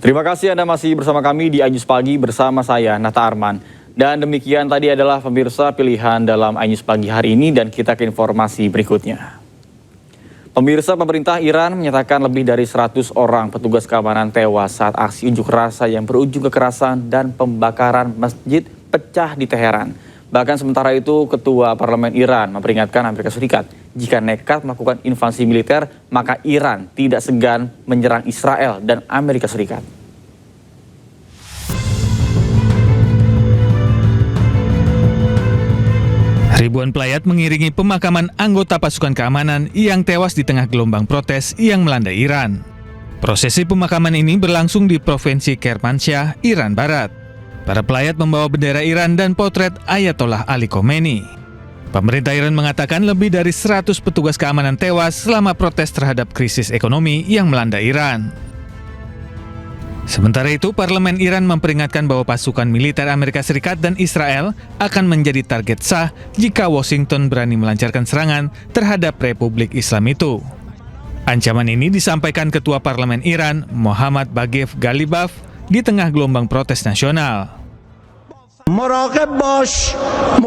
Terima kasih Anda masih bersama kami di iNews Pagi bersama saya, Nata Arman. Dan demikian tadi adalah pemirsa pilihan dalam iNews Pagi hari ini dan kita ke informasi berikutnya. Pemirsa, pemerintah Iran menyatakan lebih dari 100 orang petugas keamanan tewas saat aksi unjuk rasa yang berujung kekerasan dan pembakaran masjid pecah di Teheran. Bahkan sementara itu, Ketua Parlemen Iran memperingatkan Amerika Serikat jika nekat melakukan invasi militer, maka Iran tidak segan menyerang Israel dan Amerika Serikat. Ribuan pelayat mengiringi pemakaman anggota pasukan keamanan yang tewas di tengah gelombang protes yang melanda Iran. Prosesi pemakaman ini berlangsung di Provinsi Kermansyah, Iran Barat. Para pelayat membawa bendera Iran dan potret Ayatollah Ali Khomeini. Pemerintah Iran mengatakan lebih dari 100 petugas keamanan tewas selama protes terhadap krisis ekonomi yang melanda Iran. Sementara itu, Parlemen Iran memperingatkan bahwa pasukan militer Amerika Serikat dan Israel akan menjadi target sah jika Washington berani melancarkan serangan terhadap Republik Islam itu. Ancaman ini disampaikan Ketua Parlemen Iran, Mohammad Baghev Ghalibaf, di tengah gelombang protes nasional. مراقب باش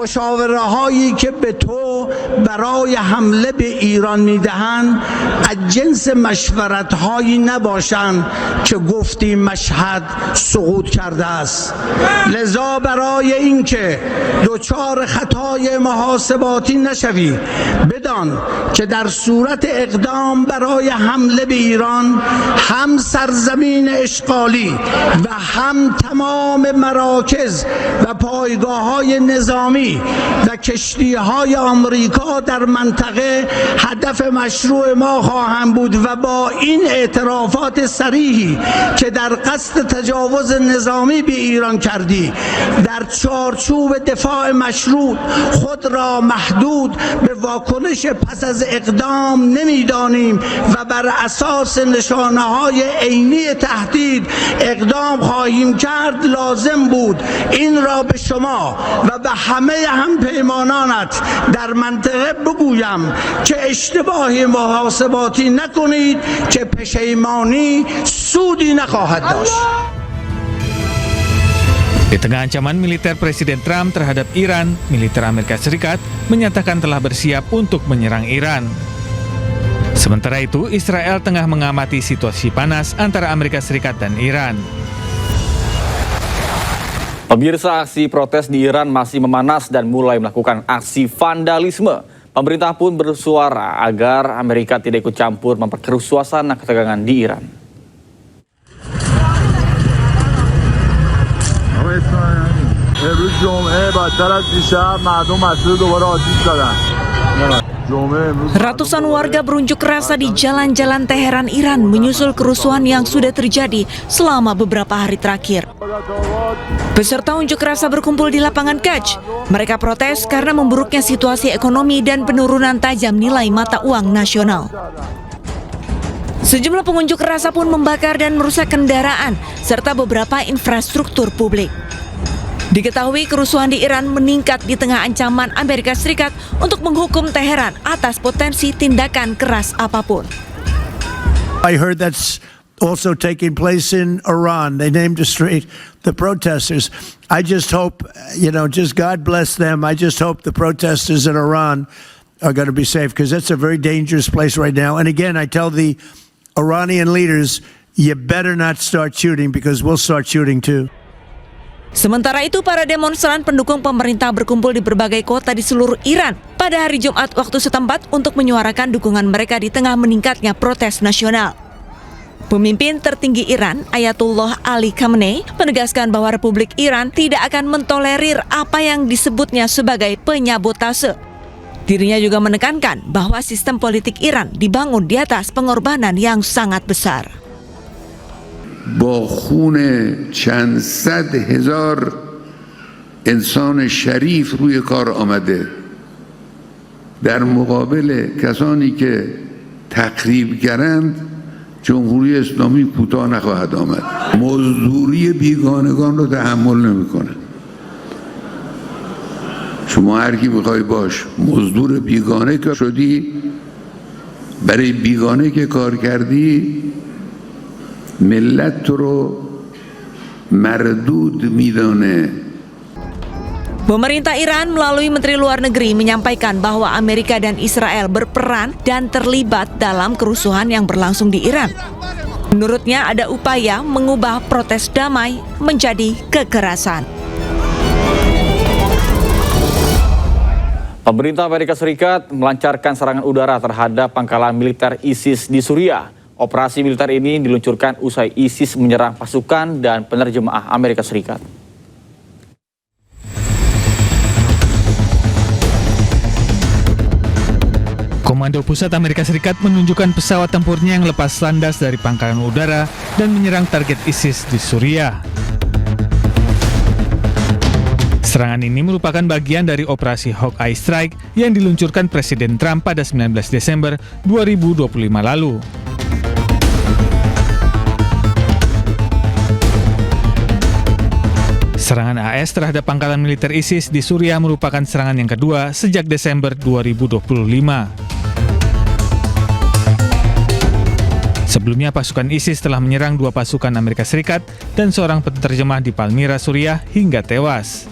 مشاوره هایی که به تو برای حمله به ایران میدهند از جنس مشورت هایی نباشند که گفتی مشهد سقوط کرده است لذا برای اینکه دچار خطای محاسباتی نشوی بدان که در صورت اقدام برای حمله به ایران هم سرزمین اشغالی و هم تمام مراکز و پایگاه‌های نظامی و کشتی‌های آمریکا در منطقه هدف مشروع ما خواهند بود و با این اعترافات صریحی که در قصد تجاوز نظامی به ایران کردی در چارچوب دفاع مشروع خود را محدود به واکنش پس از اقدام نمی‌دانیم و بر اساس نشانه‌های عینی تهدید اقدام خواهیم کرد لازم بود این را به شما و به همه همپیمانانت در منطقه بگویم که اشتباه محاسباتی نکنید که پشیمانی سودی نخواهد داشت. Di tengah ancaman militer Presiden Trump terhadap Iran, militer Amerika Serikat menyatakan telah bersiap untuk menyerang Iran. Sementara itu, Israel tengah mengamati situasi panas antara Amerika Serikat dan Iran. Pemirsa, aksi protes di Iran masih memanas dan mulai melakukan aksi vandalisme. Pemerintah pun bersuara agar Amerika tidak ikut campur memperkeruh suasana ketegangan di Iran. Ratusan warga berunjuk rasa di jalan-jalan Teheran, Iran menyusul kerusuhan yang sudah terjadi selama beberapa hari terakhir. Peserta unjuk rasa berkumpul di lapangan Kaj. Mereka protes karena memburuknya situasi ekonomi dan penurunan tajam nilai mata uang nasional. Sejumlah pengunjuk rasa pun membakar dan merusak kendaraan serta beberapa infrastruktur publik. Diketahui kerusuhan di Iran meningkat di tengah ancaman Amerika Serikat untuk menghukum Teheran atas potensi tindakan keras apapun. I heard that's also taking place in Iran. They named a street, the protesters. I just hope, just God bless them. I just hope the protesters in Iran are going to be safe because it's a very dangerous place right now. And again, I tell the Iranian leaders, you better not start shooting because we'll start shooting too. Sementara itu, para demonstran pendukung pemerintah berkumpul di berbagai kota di seluruh Iran pada hari Jumat waktu setempat untuk menyuarakan dukungan mereka di tengah meningkatnya protes nasional. Pemimpin tertinggi Iran, Ayatollah Ali Khamenei, menegaskan bahwa Republik Iran tidak akan mentolerir apa yang disebutnya sebagai penyabotase. Dirinya juga menekankan bahwa sistem politik Iran dibangun di atas pengorbanan yang sangat besar. با خون چند صد هزار انسان شریف روی کار آمده در مقابل کسانی که تخریبگرند جمهوری اسلامی کوتاه نخواهد آمد مزدوری بیگانگان رو تحمل نمیکنه شما هر کی میخوای باش مزدور بیگانه که شدی برای بیگانه که کار کردی ملت رو مردود میدانه. Pemerintah Iran melalui Menteri Luar Negeri menyampaikan bahwa Amerika dan Israel berperan dan terlibat dalam kerusuhan yang berlangsung di Iran. Menurutnya ada upaya mengubah protes damai menjadi kekerasan. Pemerintah Amerika Serikat melancarkan serangan udara terhadap pangkalan militer ISIS di Suriah. Operasi militer ini diluncurkan usai ISIS menyerang pasukan dan penerjemah Amerika Serikat. Komando Pusat Amerika Serikat menunjukkan pesawat tempurnya yang lepas landas dari pangkalan udara dan menyerang target ISIS di Suriah. Serangan ini merupakan bagian dari operasi Hawkeye Strike yang diluncurkan Presiden Trump pada 19 Desember 2025 lalu. Serangan AS terhadap pangkalan militer ISIS di Suriah merupakan serangan yang kedua sejak Desember 2025. Sebelumnya pasukan ISIS telah menyerang 2 pasukan Amerika Serikat dan seorang penerjemah di Palmyra, Suriah hingga tewas.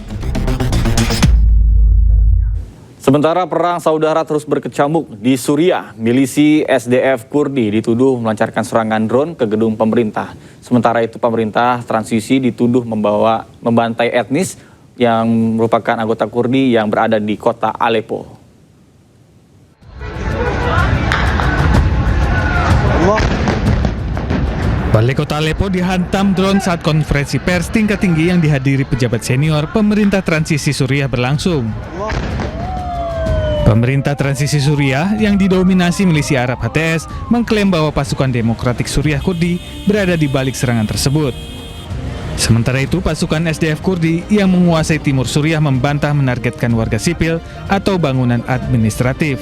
Sementara perang saudara terus berkecamuk di Suriah, milisi SDF Kurdi dituduh melancarkan serangan drone ke gedung pemerintah. Sementara itu pemerintah transisi dituduh membantai etnis yang merupakan anggota Kurdi yang berada di kota Aleppo. Balai kota Aleppo dihantam drone saat konferensi pers tingkat tinggi yang dihadiri pejabat senior pemerintah transisi Suriah berlangsung. Pemerintah transisi Suriah yang didominasi milisi Arab HTS mengklaim bahwa pasukan Demokratik Suriah Kurdi berada di balik serangan tersebut. Sementara itu, pasukan SDF Kurdi yang menguasai timur Suriah membantah menargetkan warga sipil atau bangunan administratif.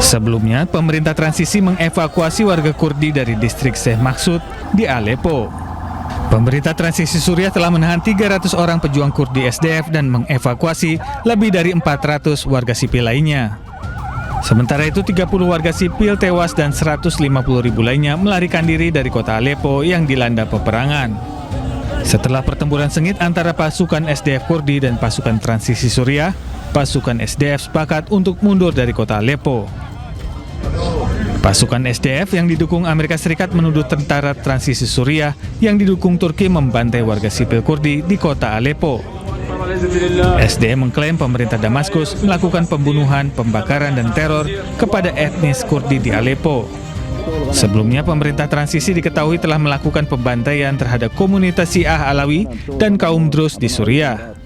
Sebelumnya, pemerintah transisi mengevakuasi warga Kurdi dari distrik Sheikh Maksud di Aleppo. Pemerintah transisi Suriah telah menahan 300 orang pejuang Kurdi SDF dan mengevakuasi lebih dari 400 warga sipil lainnya. Sementara itu, 30 warga sipil tewas dan 150.000 lainnya melarikan diri dari kota Aleppo yang dilanda peperangan. Setelah pertempuran sengit antara pasukan SDF Kurdi dan pasukan transisi Suriah, pasukan SDF sepakat untuk mundur dari kota Aleppo. Pasukan SDF yang didukung Amerika Serikat menuduh tentara transisi Suriah yang didukung Turki membantai warga sipil Kurdi di kota Aleppo. SDF mengklaim pemerintah Damaskus melakukan pembunuhan, pembakaran, dan teror kepada etnis Kurdi di Aleppo. Sebelumnya, pemerintah transisi diketahui telah melakukan pembantaian terhadap komunitas Syiah Alawi dan kaum Druze di Suriah.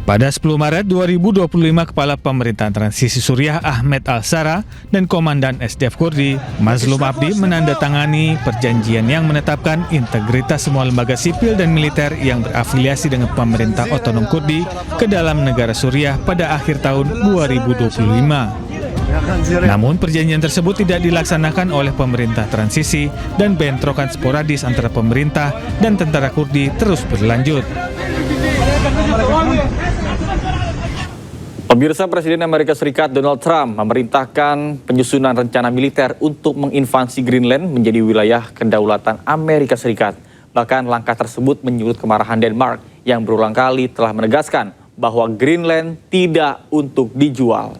Pada 10 Maret 2025, Kepala Pemerintahan Transisi Suriah Ahmed Al-Shara dan Komandan SDF Kurdi Mazlum Abdi menandatangani perjanjian yang menetapkan integritas semua lembaga sipil dan militer yang berafiliasi dengan pemerintah otonom Kurdi ke dalam negara Suriah pada akhir tahun 2025. Namun perjanjian tersebut tidak dilaksanakan oleh pemerintah transisi dan bentrokan sporadis antara pemerintah dan tentara Kurdi terus berlanjut. Pemirsa, Presiden Amerika Serikat Donald Trump memerintahkan penyusunan rencana militer untuk menginvasi Greenland menjadi wilayah kedaulatan Amerika Serikat. Bahkan langkah tersebut menyulut kemarahan Denmark yang berulang kali telah menegaskan bahwa Greenland tidak untuk dijual.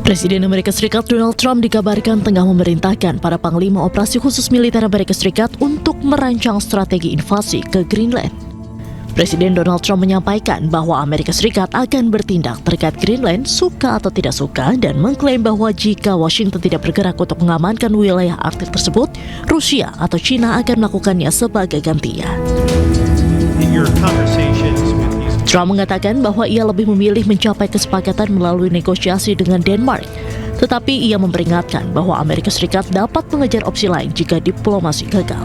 Presiden Amerika Serikat Donald Trump dikabarkan tengah memerintahkan para panglima operasi khusus militer Amerika Serikat untuk merancang strategi invasi ke Greenland. Presiden Donald Trump menyampaikan bahwa Amerika Serikat akan bertindak terkait Greenland suka atau tidak suka dan mengklaim bahwa jika Washington tidak bergerak untuk mengamankan wilayah Arktik tersebut, Rusia atau China akan melakukannya sebagai gantinya. Trump mengatakan bahwa ia lebih memilih mencapai kesepakatan melalui negosiasi dengan Denmark. Tetapi ia memperingatkan bahwa Amerika Serikat dapat mengejar opsi lain jika diplomasi gagal.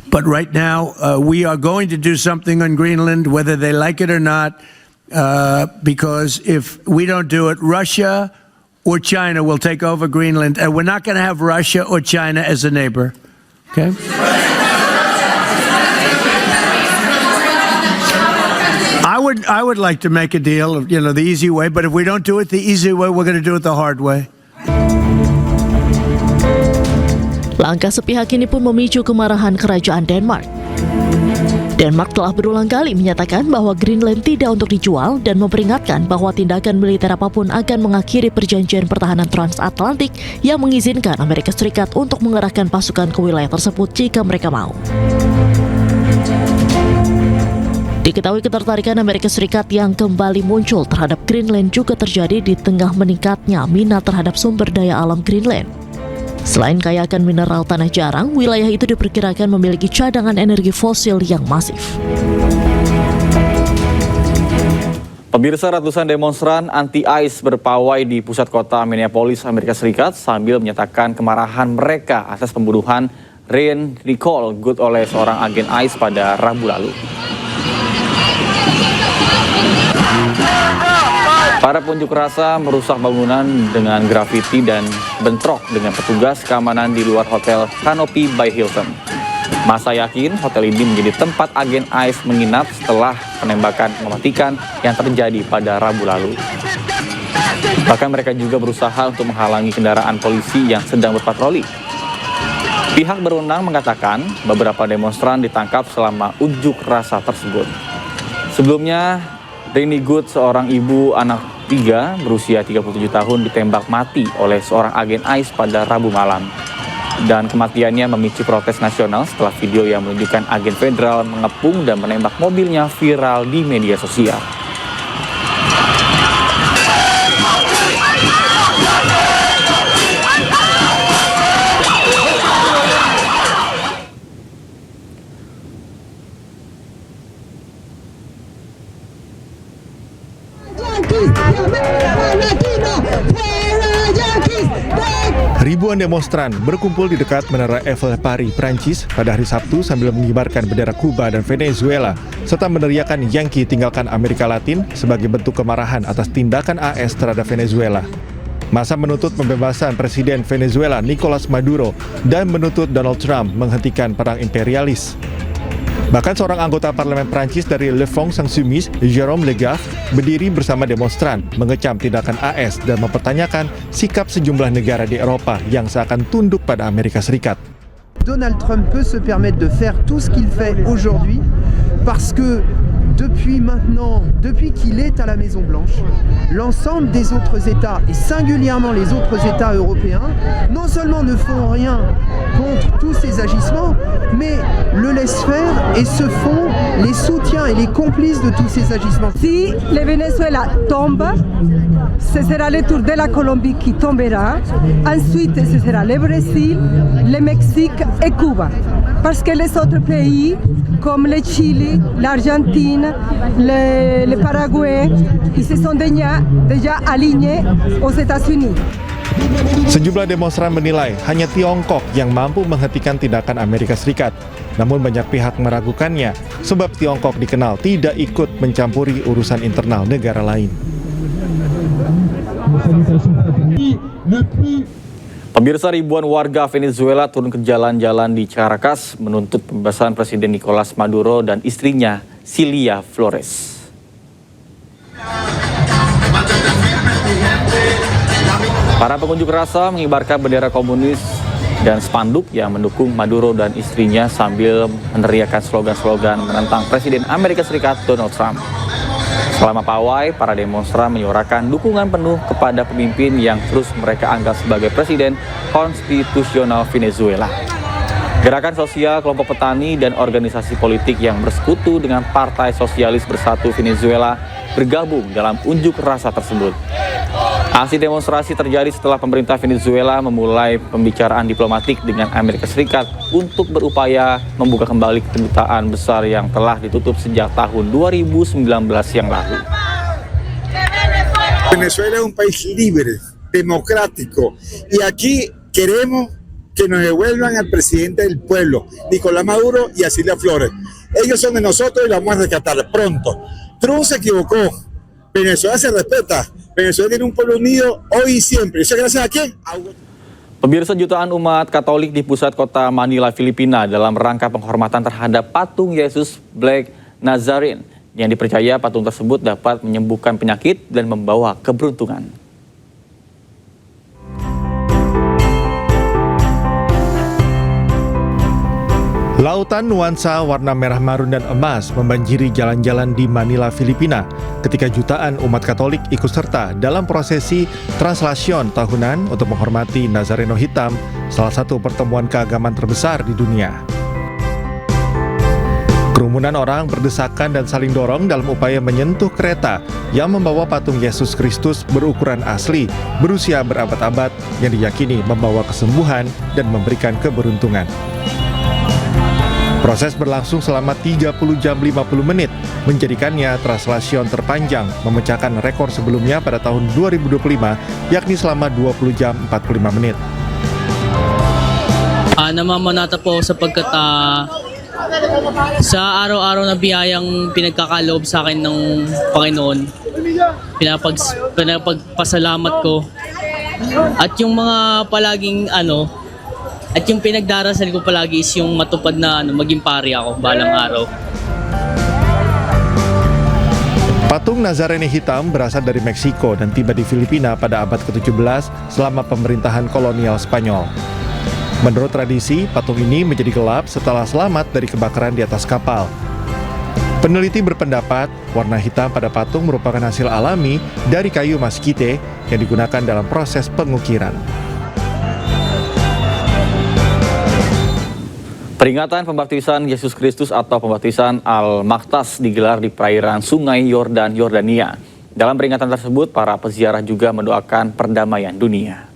But right now, we are going to do something on Greenland, whether they like it or not, because if we don't do it, Russia or China will take over Greenland, and we're not going to have Russia or China as a neighbor. Okay? I would like to make a deal of, the easy way, but if we don't do it the easy way, we're going to do it the hard way. Langkah sepihak ini pun memicu kemarahan kerajaan Denmark. Denmark telah berulang kali menyatakan bahwa Greenland tidak untuk dijual dan memperingatkan bahwa tindakan militer apapun akan mengakhiri perjanjian pertahanan transatlantik yang mengizinkan Amerika Serikat untuk mengerahkan pasukan ke wilayah tersebut jika mereka mau. Diketahui ketertarikan Amerika Serikat yang kembali muncul terhadap Greenland juga terjadi di tengah meningkatnya minat terhadap sumber daya alam Greenland. Selain kaya akan mineral tanah jarang, wilayah itu diperkirakan memiliki cadangan energi fosil yang masif. Pemirsa, ratusan demonstran anti-ICE berpawai di pusat kota Minneapolis, Amerika Serikat sambil menyatakan kemarahan mereka atas pembunuhan Ryan Nicole Good oleh seorang agen ICE pada Rabu lalu. Para pengunjuk rasa merusak bangunan dengan grafiti dan bentrok dengan petugas keamanan di luar hotel Canopy by Hilton. Massa yakin hotel ini menjadi tempat agen ICE menginap setelah penembakan mematikan yang terjadi pada Rabu lalu. Bahkan mereka juga berusaha untuk menghalangi kendaraan polisi yang sedang berpatroli. Pihak berwenang mengatakan beberapa demonstran ditangkap selama unjuk rasa tersebut. Sebelumnya, Rini Good, seorang ibu anak 3 berusia 37 tahun ditembak mati oleh seorang agen ICE pada Rabu malam. Dan kematiannya memicu protes nasional setelah video yang menunjukkan agen federal mengepung dan menembak mobilnya viral di media sosial. Ribuan demonstran berkumpul di dekat Menara Eiffel Paris, Prancis pada hari Sabtu sambil mengibarkan bendera Kuba dan Venezuela serta meneriakan Yankee tinggalkan Amerika Latin sebagai bentuk kemarahan atas tindakan AS terhadap Venezuela. Massa menuntut pembebasan Presiden Venezuela Nicolas Maduro dan menuntut Donald Trump menghentikan perang imperialis. Bahkan seorang anggota parlemen Prancis dari Le Front Insoumis, Jérôme Legaf, berdiri bersama demonstran, mengecam tindakan AS dan mempertanyakan sikap sejumlah negara di Eropa yang seakan tunduk pada Amerika Serikat. Donald Trump peut se permettre de faire tout ce qu'il fait aujourd'hui parce que depuis qu'il est à la Maison-Blanche, l'ensemble des autres États, et singulièrement les autres États européens, non seulement ne font rien contre tous ces agissements, mais le laissent faire et se font les soutiens et les complices de tous ces agissements. Si le Venezuela tombe, ce sera le tour de la Colombie qui tombera. Ensuite, ce sera le Brésil, le Mexique et Cuba. Parce que les autres pays, comme le Chili, l'Argentine, le Paraguay, ils se sont déjà alignés aux États-Unis. Sejumlah demonstran menilai hanya Tiongkok yang mampu menghentikan tindakan Amerika Serikat. Namun banyak pihak meragukannya sebab Tiongkok dikenal tidak ikut mencampuri urusan internal negara lain. Pemirsa, ribuan warga Venezuela turun ke jalan-jalan di Caracas menuntut pembebasan Presiden Nicolas Maduro dan istrinya Cilia Flores. Para pengunjuk rasa mengibarkan bendera komunis dan spanduk yang mendukung Maduro dan istrinya sambil meneriakkan slogan-slogan menentang Presiden Amerika Serikat Donald Trump. Selama pawai, para demonstran menyuarakan dukungan penuh kepada pemimpin yang terus mereka anggap sebagai presiden konstitusional Venezuela. Gerakan sosial, kelompok petani, dan organisasi politik yang bersekutu dengan Partai Sosialis Bersatu Venezuela bergabung dalam unjuk rasa tersebut. Aksi demonstrasi terjadi setelah pemerintah Venezuela memulai pembicaraan diplomatik dengan Amerika Serikat untuk berupaya membuka kembali kedutaan besar yang telah ditutup sejak tahun 2019 yang lalu. Venezuela es un país libre, democrático, y aquí queremos que nos devuelvan al presidente del pueblo, Nicolás Maduro, y a Cilia Flores. Ellos son de nosotros y los vamos a rescatar pronto. Trump se equivocó, Venezuela se respeta. Venezuela tiene un pueblo unido hoy y siempre. ¿Eso gracias a quién? Pemirsa, jutaan umat Katolik di pusat kota Manila, Filipina dalam rangka penghormatan terhadap patung Yesus Black Nazarene yang dipercaya patung tersebut dapat menyembuhkan penyakit dan membawa keberuntungan. Lautan nuansa warna merah marun dan emas membanjiri jalan-jalan di Manila, Filipina ketika jutaan umat Katolik ikut serta dalam prosesi Translation tahunan untuk menghormati Nazareno Hitam, salah satu pertemuan keagamaan terbesar di dunia. Kerumunan orang berdesakan dan saling dorong dalam upaya menyentuh kereta yang membawa patung Yesus Kristus berukuran asli, berusia berabad-abad yang diyakini membawa kesembuhan dan memberikan keberuntungan. Proses berlangsung selama 30 jam 50 menit, menjadikannya translation terpanjang, memecahkan rekor sebelumnya pada tahun 2025, yakni selama 20 jam 45 menit. Namamanata po sapagkat sa araw-araw na biyayang pinagkakaloob sa akin ng Panginoon, pinapagpasalamat ko. At yung mga palaging at yung pinagdarasal ko palagi is yung matupad na maging pari ako balang araw. Patung Nazareno Hitam berasal dari Meksiko dan tiba di Filipina pada abad ke-17 selama pemerintahan kolonial Spanyol. Menurut tradisi, patung ini menjadi gelap setelah selamat dari kebakaran di atas kapal. Peneliti berpendapat, warna hitam pada patung merupakan hasil alami dari kayu maskite yang digunakan dalam proses pengukiran. Peringatan pembaptisan Yesus Kristus atau pembaptisan Al-Maktas digelar di perairan Sungai Yordan, Yordania. Dalam peringatan tersebut, para peziarah juga mendoakan perdamaian dunia.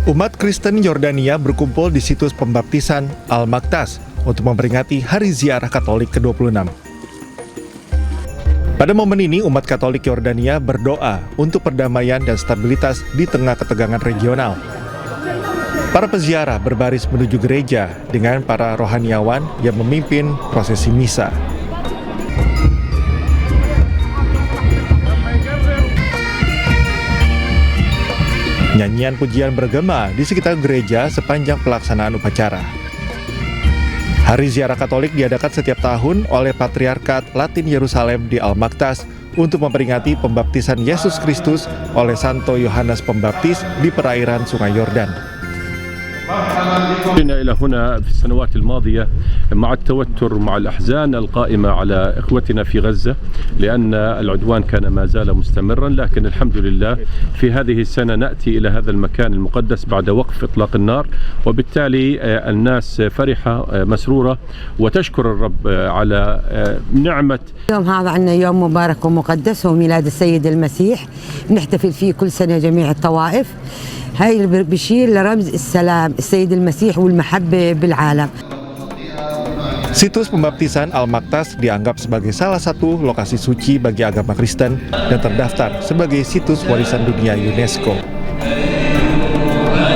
Umat Kristen Yordania berkumpul di situs pembaptisan Al-Maktas untuk memperingati Hari Ziarah Katolik ke-26. Pada momen ini, umat Katolik Yordania berdoa untuk perdamaian dan stabilitas di tengah ketegangan regional. Para peziarah berbaris menuju gereja dengan para rohaniawan yang memimpin prosesi misa. Nyanyian pujian bergema di sekitar gereja sepanjang pelaksanaan upacara. Hari Ziarah Katolik diadakan setiap tahun oleh Patriarkat Latin Yerusalem di Al-Maktas untuk memperingati pembaptisan Yesus Kristus oleh Santo Yohanes Pembaptis di perairan Sungai Yordan. جئنا إلى هنا في السنوات الماضية مع التوتر مع الأحزان القائمة على إخوتنا في غزة لأن العدوان كان ما زال مستمرا، لكن الحمد لله في هذه السنة نأتي إلى هذا المكان المقدس بعد وقف إطلاق النار، وبالتالي الناس فرحة مسرورة وتشكر الرب على نعمة. اليوم هذا عندنا يوم مبارك ومقدس، هو ميلاد السيد المسيح، نحتفل فيه كل سنة جميع الطوائف. هاي بشير لرمز السلام السيد المسيح والمحبة بالعالم. Situs pembaptisan Al-Maktas dianggap sebagai salah satu lokasi suci bagi agama Kristen dan terdaftar sebagai situs warisan dunia UNESCO.